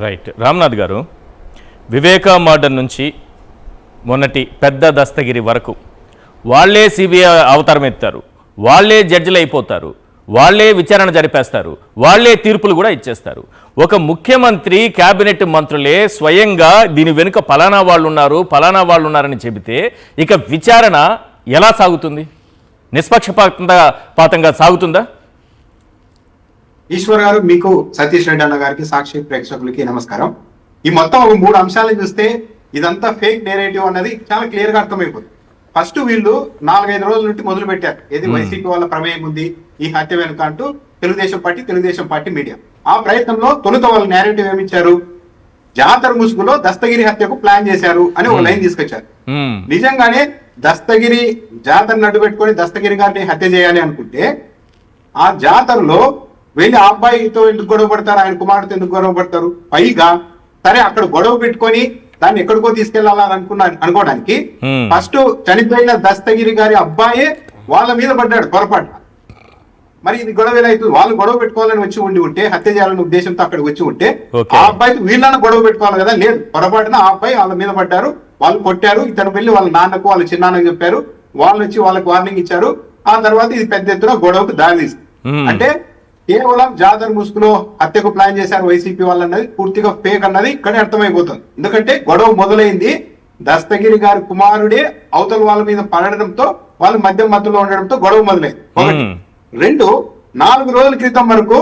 Right. Ramnath గారు, వివేక murder నుంచి మొన్నటి పెద్ద దస్తగిరి వరకు వాళ్ళే సిబిఐ అవతారం ఎత్తారు, వాళ్ళే జడ్జిలు అయిపోతారు, వాళ్ళే విచారణ జరిపేస్తారు, వాళ్ళే తీర్పులు కూడా ఇచ్చేస్తారు. ఒక ముఖ్యమంత్రి క్యాబినెట్ మంత్రులే స్వయంగా దీని వెనుక ఫలానా వాళ్ళు ఉన్నారని చెబితే ఇక విచారణ ఎలా సాగుతుంది? నిష్పక్షపాతంగా సాగుతుందా? ఈశ్వర్ గారు, మీకు సతీష్ రెడ్డి అన్న గారికి, సాక్షి ప్రేక్షకులకి నమస్కారం. ఈ మొత్తం 3 అంశాలను చూస్తే ఇదంతా ఫేక్ నేరేటివ్ అన్నది చాలా క్లియర్ గా అర్థమైపోతుంది. ఫస్ట్ వీళ్ళు 4-5 రోజుల నుండి మొదలు పెట్టారు, ఏది వైసీపీ వాళ్ళ ప్రమేయం ఉంది ఈ హత్య వెనుక అంటూ తెలుగుదేశం పార్టీ మీడియా. ఆ ప్రయత్నంలో తొలుత వాళ్ళ నేరేటివ్ ఏమిచ్చారు, జాతర ముసుగులో దస్తగిరి హత్యకు ప్లాన్ చేశారు అని ఒక లైన్ తీసుకొచ్చారు. నిజంగానే దస్తగిరి జాతరను అడ్డు పెట్టుకొని దస్తగిరి గారిని హత్య చేయాలి అనుకుంటే ఆ జాతరలో వెళ్ళి ఆ అబ్బాయితో ఎందుకు గొడవ పడతారు, ఆయన కుమారుడితో ఎందుకు గొడవ పడతారు? పైగా సరే అక్కడ గొడవ పెట్టుకొని దాన్ని ఎక్కడికో తీసుకెళ్లాలని అనుకోవడానికి ఫస్ట్ చనిపోయిన దస్తగిరి గారి అబ్బాయే వాళ్ళ మీద పడ్డాడు పొరపాటు. మరి ఇది గొడవ ఎలా అవుతుంది? వాళ్ళు గొడవ పెట్టుకోవాలని వచ్చి ఉంటే, హత్య చేయాలనే ఉద్దేశంతో అక్కడికి వచ్చి ఉంటే ఆ అబ్బాయితో వీళ్ళని గొడవ పెట్టుకోవాలి కదా. లేదు, పొరపాటున ఆ అబ్బాయి వాళ్ళ మీద పడ్డారు, వాళ్ళు కొట్టారు. ఇతను వెళ్ళి వాళ్ళ నాన్నకు వాళ్ళ చిన్నాన్నకు చెప్పారు, వాళ్ళు వచ్చి వాళ్ళకి వార్నింగ్ ఇచ్చారు. ఆ తర్వాత ఇది పెద్ద ఎత్తున గొడవకు దారి తీస్తుంది. అంటే కేవలం జాతర ముసుగులో హత్యకు ప్లాన్ చేశారు వైసీపీ వాళ్ళు అన్నది పూర్తిగా ఫేక్ అన్నది ఇక్కడే అర్థమైపోతుంది. ఎందుకంటే గొడవ మొదలైంది దస్తగిరి గారి కుమారుడే అవతల వాళ్ళ మీద పడడంతో, వాళ్ళు మధ్యలో ఉండడంతో గొడవ మొదలైంది. ఒకటి. 2, 4 రోజుల క్రితం వరకు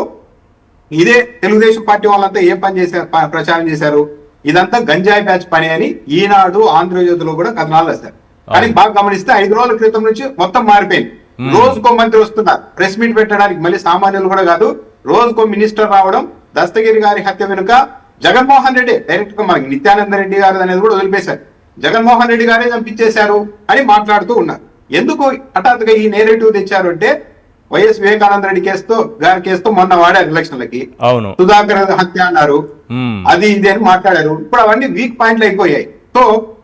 ఇదే తెలుగుదేశం పార్టీ వాళ్ళంతా ఏ పని చేశారు, ప్రచారం చేశారు, ఇదంతా గంజాయి బ్యాచ్ పని అని ఈనాడు, ఆంధ్రజ్యోతిలో కూడా కథనాలు వేస్తారు. కానీ బాగా గమనిస్తే 5 రోజుల క్రితం నుంచి మొత్తం మారిపోయింది. రోజుకో మంత్రి వస్తున్నారు ప్రెస్ మీట్ పెట్టడానికి, మళ్ళీ సామాన్యులు కూడా కాదు, రోజుకో మినిస్టర్ రావడం. దస్తగిరి గారి హత్య వెనుక జగన్మోహన్ రెడ్డి డైరెక్ట్ గా, మనకి నిత్యానంద రెడ్డి గారు అనేది కూడా వదిలిపేశారు, జగన్మోహన్ రెడ్డి గారే చంపించేశారు అని మాట్లాడుతూ ఉన్నారు. ఎందుకు హఠాత్తుగా ఈ నేరేటివ్ తెచ్చారు అంటే, వైఎస్ వివేకానంద రెడ్డి గారి కేసుతో మొన్న వాడారు ఎలక్షన్లకి, సుధాకర్ హత్య అన్నారు, అది ఇది అని మాట్లాడారు. ఇప్పుడు అవన్నీ వీక్ పాయింట్లు అయిపోయాయి. సో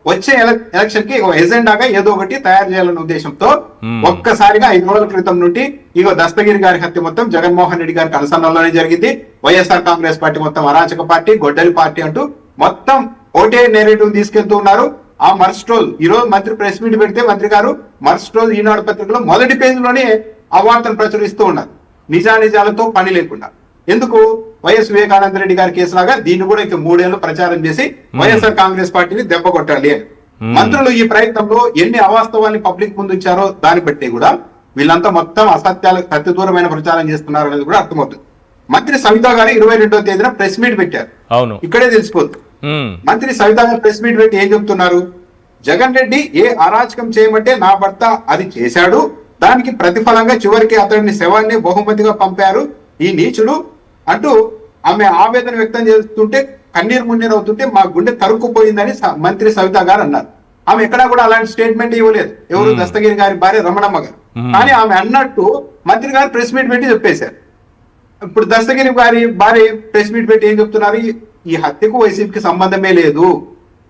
వచ్చే ఎలక్షన్ కి ఎజెండాగా ఏదో ఒకటి తయారు చేయాలనే ఉద్దేశంతో ఒక్కసారిగా 5 రోజుల క్రితం నుండి ఇగో దస్తగిరి గారి హత్య మొత్తం జగన్మోహన్ రెడ్డి గారికి అనుసంధానంలోనే జరిగింది. వైఎస్ఆర్ కాంగ్రెస్ పార్టీ మొత్తం అరాచక పార్టీ, గొడ్డలి పార్టీ అంటూ మొత్తం ఒకటే నేరేటివ్ తీసుకెళ్తూ ఉన్నారు. ఆ మరుసటి రోజు ఈ రోజు మంత్రి ప్రెస్ మీట్ పెడితే మంత్రి గారు మరుసటి రోజు ఈనాడు పత్రికలో మొదటి పేజీలోనే ఆ వార్తను ప్రచురిస్తూ ఉన్నారు, నిజానిజాలతో పని లేకుండా. ఎందుకు? వైఎస్ వివేకానంద రెడ్డి గారి కేసులాగా దీన్ని కూడా ఇక 3 ఏళ్లు ప్రచారం చేసి వైఎస్ఆర్ కాంగ్రెస్ పార్టీని దెబ్బ కొట్టాలి అని. మంత్రులు ఈ ప్రయత్నంలో ఎన్ని అవాస్తవాల్ని పబ్లిక్ ముందు ఇచ్చారో దాన్ని బట్టి కూడా వీళ్ళంతా మొత్తం అసత్యాలకు అతి దూరమైన ప్రచారం చేస్తున్నారు అనేది కూడా అర్థమవుతుంది. మంత్రి సవిత గారు 22వ తేదీన ప్రెస్ మీట్ పెట్టారు, ఇక్కడే తెలిసిపోతుంది. మంత్రి సవిత గారు ప్రెస్ మీట్ పెట్టి ఏం చెప్తున్నారు, జగన్ రెడ్డి ఏ అరాచకం చేయమంటే నా భర్త అది చేశాడు, దానికి ప్రతిఫలంగా చివరికి అతడిని శవాన్ని బహుమతిగా పంపారు ఈ నీచుడు అంటూ ఆమె ఆవేదన వ్యక్తం చేస్తుంటే, కన్నీరు మున్నీరు అవుతుంటే మా గుండె తరుక్కుపోయిందని మంత్రి సవిత గారు అన్నారు. ఆమె ఎక్కడా కూడా అలాంటి స్టేట్మెంట్ ఇవ్వలేదు, ఎవరు దస్తగిరి గారి భార్య రమణమ్మ గారు. కానీ ఆమె అన్నట్టు మంత్రి గారు ప్రెస్ మీట్ పెట్టి చెప్పేశారు. ఇప్పుడు దస్తగిరి గారి భార్య ప్రెస్ మీట్ పెట్టి ఏం చెప్తున్నారు, ఈ హత్యకు వైసీపీకి సంబంధమే లేదు,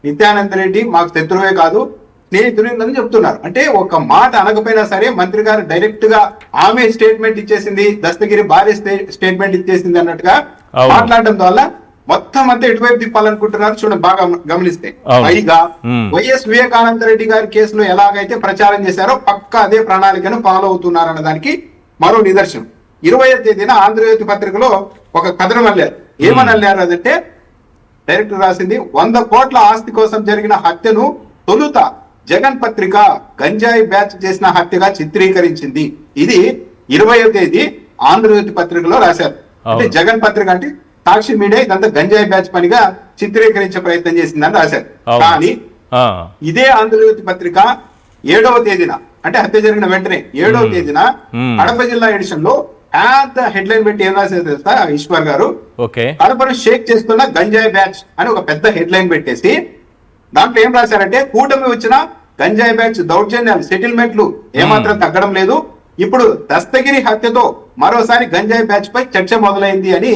నిత్యానంద రెడ్డి మాకు శత్రువే కాదు, స్నేహితులు చెప్తున్నారు. అంటే ఒక మాట అనకపోయినా సరే మంత్రి గారు డైరెక్ట్ గా ఆమె స్టేట్మెంట్ ఇచ్చేసింది, దస్తగిరి భార్య స్టేట్మెంట్ ఇచ్చేసింది అన్నట్టుగా మాట్లాడడం వల్ల మొత్తం అంతా ఎటువైపు తిప్పాలనుకుంటున్నారు చూడండి బాగా గమనిస్తే. పైగా వైఎస్ వివేకానంద రెడ్డి గారి కేసులో ఎలాగైతే ప్రచారం చేశారో పక్కా అదే ప్రణాళికను ఫాలో అవుతున్నారు అన్న దానికి మరో నిదర్శనం. 20వ తేదీన ఆంధ్రజ్యోతి పత్రికలో ఒక కథనం అల్లారు. ఏమని అల్లారు అదంటే, డైరెక్టర్ రాసింది, 100 కోట్ల ఆస్తి కోసం జరిగిన హత్యను తొలుత జగన్ పత్రిక గంజాయి బ్యాచ్ చేసిన హత్యగా చిత్రీకరించింది. ఇది 20వ తేదీ ఆంధ్రజ్యోతి పత్రికలో రాశారు. అంటే జగన్ పత్రిక అంటే సాక్షి మీడియా ఇదంతా గంజాయి బ్యాచ్ పనిగా చిత్రీకరించే ప్రయత్నం చేసిందని రాశారు. కానీ ఇదే ఆంధ్రజ్యోతి పత్రిక 7వ తేదీన, అంటే హత్య జరిగిన వెంటనే 7వ తేదీన కడప జిల్లా ఎడిషన్ లో పెద్ద హెడ్లైన్ పెట్టి ఏం రాసేది తెలుసా ఈశ్వర్ గారు, కడపను షేక్ చేస్తున్న గంజాయి బ్యాచ్ అని ఒక పెద్ద హెడ్లైన్ పెట్టేసి దాంట్లో ఏం రాశారంటే, కూటమి వచ్చిన గంజాయి బ్యాచ్ దౌర్జన్యాలు, సెటిల్మెంట్లు ఏమాత్రం తగ్గడం లేదు, ఇప్పుడు దస్తగిరి హత్యతో మరోసారి గంజాయి బ్యాచ్ పై చర్చ మొదలైంది అని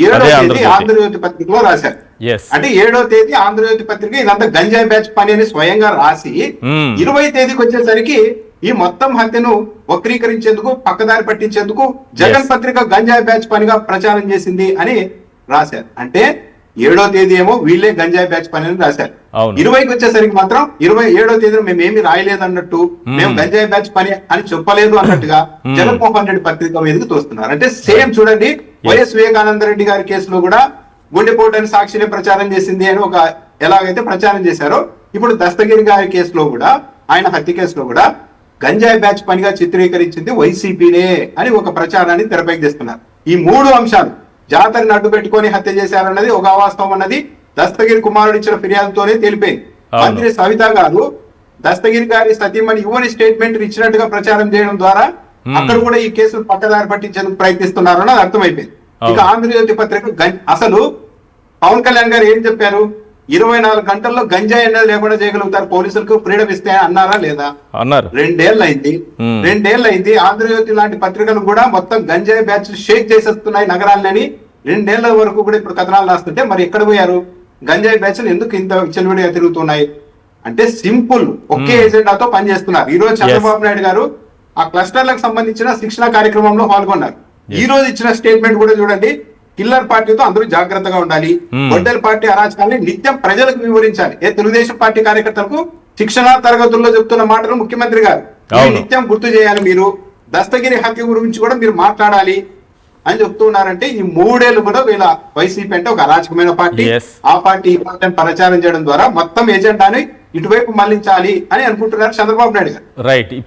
7వ తేదీ ఆంధ్రజ్యోతి పత్రికలో రాశారు. అంటే 7వ తేదీ ఆంధ్రజ్యోతి పత్రిక ఇదంతా గంజాయి బ్యాచ్ పని అని స్వయంగా రాసి 20వ తేదీకి వచ్చేసరికి ఈ మొత్తం హత్యను వక్రీకరించేందుకు, పక్కదారి పట్టించేందుకు జగన్ పత్రిక గంజాయి బ్యాచ్ పనిగా ప్రచారం చేసింది అని రాశారు. అంటే 7వ తేదీ ఏమో వీళ్ళే గంజాయి బ్యాచ్ పని అని రాశారు. అవును. 20కి వచ్చేసరికి మాత్రం 27వ తేదీన మేము ఏమి రాయలేదు అన్నట్టు, మేము గంజాయి బ్యాచ్ పని అని చెప్పలేదు అన్నట్టుగా జగన్మోహన్ రెడ్డి పత్రిక మీదకి తోస్తున్నారు. అంటే సేమ్ చూడండి, వైఎస్ వివేకానంద రెడ్డి గారి కేసులో కూడా గుండెపోటు అని సాక్షినే ప్రచారం చేసింది అని ఒక ఎలాగైతే ప్రచారం చేశారో, ఇప్పుడు దస్తగిరి గారి కేసులో కూడా, ఆయన హత్య కేసులో కూడా గంజాయి బ్యాచ్ పనిగా చిత్రీకరించింది వైసీపీనే అని ఒక ప్రచారాన్ని తెరపైకి తెస్తున్నారు. ఈ 3 అంశాలు జాతరని అడ్డు పెట్టుకొని హత్య చేశారన్నది ఒక అవాస్తవం అన్నది దస్తగిరి కుమారుడు ఇచ్చిన ఫిర్యాదుతోనే తెలిపింది. మంత్రి సవిత గారు దస్తగిరి గారి సతీమణి యువని స్టేట్మెంట్ ఇచ్చినట్టుగా ప్రచారం చేయడం ద్వారా అక్కడ కూడా ఈ కేసును పక్కదారి పట్టించేందుకు ప్రయత్నిస్తున్నారు అన్నది అర్థమైపోయింది. ఇక ఆంధ్రజ్యోతి పత్రిక అసలు పవన్ కళ్యాణ్ గారు ఏం చెప్పారు, 24 గంటల్లో గంజాయి అనేది లేకుండా చేయగలుగుతారు, పోలీసులకు ఫ్రీడమ్ ఇస్తే అన్నారా లేదా? అన్నారు. 2 ఏళ్ళు అయింది. ఆంధ్రజ్యోతి లాంటి పత్రికలు కూడా మొత్తం గంజాయి బ్యాచ్ షేక్ చేసేస్తున్నాయి నగరాలని 2 ఏళ్ల వరకు కూడా ఇప్పుడు కథనాలు రాస్తుంటే మరి ఎక్కడ పోయారు? గంజాయి బ్యాచ్లు ఎందుకు ఇంత విచ్చలవిడిగా తిరుగుతున్నాయి అంటే సింపుల్ ఒకే ఎజెండాతో పనిచేస్తున్నారు. ఈ రోజు చంద్రబాబు నాయుడు గారు ఆ క్లస్టర్లకు సంబంధించిన శిక్షణ కార్యక్రమంలో పాల్గొన్నారు. ఈ రోజు ఇచ్చిన స్టేట్మెంట్ కూడా చూడండి, కిల్లర్ పార్టీతో అందరూ జాగ్రత్తగా ఉండాలి, గొడ్డలి పార్టీ అరాచకాన్ని నిత్యం ప్రజలకు వివరించాలి. తెలుగుదేశం పార్టీ కార్యకర్తలకు శిక్షణ తరగతుల్లో చెప్తున్న మాటలు ముఖ్యమంత్రి గారు నిత్యం గుర్తు చేయాలి. మీరు దస్తగిరి హత్య గురించి కూడా మీరు మాట్లాడాలి అని చెప్తున్నారంటే ఈ 3 ఏళ్ళు కూడా వీళ్ళ వైసీపీ అంటే ఒక అరాచకమైన పార్టీ. ఆ పార్టీ ఈ పార్టీ ప్రచారం చేయడం ద్వారా మొత్తం ఎజెండాని ఇటువైపు మళ్లించాలి అని అనుకుంటున్నారు చంద్రబాబు నాయుడు గారు. రైట్.